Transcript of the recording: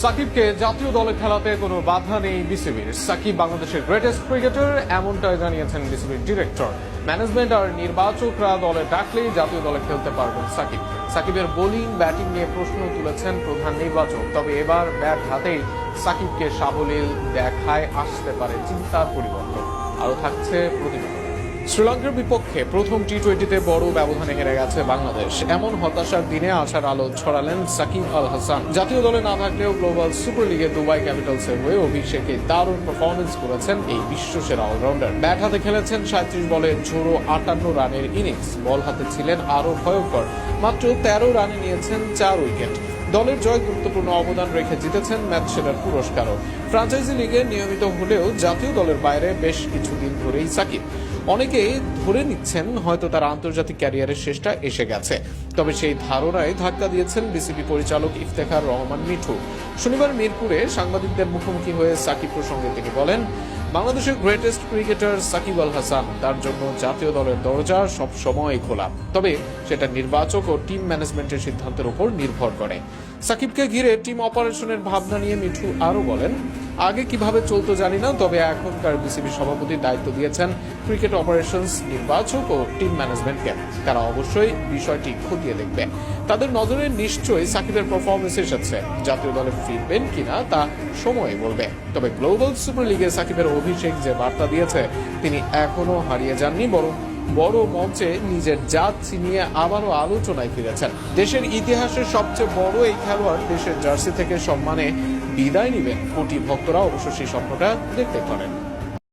সাকিবকে জাতীয় দলে খেলাতে কোনো বাধা নেই বিসিবির। সাকিব বাংলাদেশের গ্রেটেস্ট ক্রিকেটার, এমনটাই জানিয়েছেন বিসিবির ডিরেক্টর। ম্যানেজমেন্ট আর নির্বাচকরা দলে ডাকলেই জাতীয় দলে খেলতে পারবেন সাকিব। সাকিবের বোলিং ব্যাটিং নিয়ে প্রশ্ন তুলেছেন প্রধান নির্বাচক। তবে এবার ব্যাট হাতেই সাকিবকে সাবলীল দেখায় আসতে পারে চিন্তার পরিবর্তন। আরও থাকছে প্রতিবেদন। শ্রীলঙ্কার বিপক্ষে প্রথম টি-20তে বড় ব্যবধানে হেরে গেছে বাংলাদেশ। এমন হতাশার দিনে আশার আলো ছড়ালেন সাকিব আল হাসান। জাতীয় দলে না থাকলেও গ্লোবাল সুপার লিগে দুবাই ক্যাপিটালসের হয়ে অভিষেকে দারুণ পারফরমেন্স করেছেন এই বিশ্বসেরা অলরাউন্ডার। ব্যাট হাতে খেলেছেন 37 বলে ঝোড়ো 58 রানের ইনিংস। বল হাতে ছিলেন আরও ভয়ঙ্কর, মাত্র 13 রানে নিয়েছেন 4 উইকেট। দলের জয় গুরুত্বপূর্ণ অবদান রেখে জিতেছেন ম্যাচ সেরার পুরস্কারও। ফ্র্যাঞ্চাইজি লিগে নিয়মিত হলেও জাতীয় দলের বাইরে বেশ কিছুদিন ধরেই সাকিব। অনেকেই ধরে নিচ্ছেন হয়তো তার আন্তর্জাতিক ক্যারিয়ারের শেষটা এসে গেছে। তবে সেই ধারণায় ধাক্কা দিয়েছেন বিসিবি পরিচালক ইফতেখার রহমান মিঠু। শনিবার মিরপুরে সাংবাদিকদের মুখোমুখি হয়ে সাকিব প্রসঙ্গে তিনি বলেন, বাংলাদেশের গ্রেটেস্ট ক্রিকেটার সাকিব আল হাসান, তার জন্য জাতীয় দলের দরজা সব সময় খোলা। তবে সেটা নির্বাচক ও টিম ম্যানেজমেন্টের সিদ্ধান্তের উপর নির্ভর করে। সাকিবকে ঘিরে টিম অপারেশনের ভাবনা নিয়ে মিঠু আরও বলেন, আগে কিভাবে চলতো জানি না, তবে এখনকার বিসিবি সভাপতির দায়িত্ব দিয়েছেন ক্রিকেট অপারেশনস নির্বাচক ও টিম ম্যানেজমেন্টকে। তারা অবশ্যই বিষয়টি খতিয়ে দেখবে। তাদের নজরে নিশ্চয়ই সাকিবের পারফরমেন্স এসেছে। জাতীয় দলে ফিরবেন কিনা তা সময় বলবে। তবে গ্লোবাল সুপার লিগে সাকিবের অভিষেক যে বার্তা দিয়েছে, তিনি এখনো হারিয়ে যাননি, বরং বড় মঞ্চে নিজের জাত চিনিয়ে আবারও আলোচনায় ফিরেছেন। দেশের ইতিহাসের সবচেয়ে বড় এই খেলোয়াড় দেশের জার্সি থেকে সম্মানে বিদায় নেবেন। কোটি ভক্তরা অবশ্য সেই স্বপ্নটা দেখতে পারেন।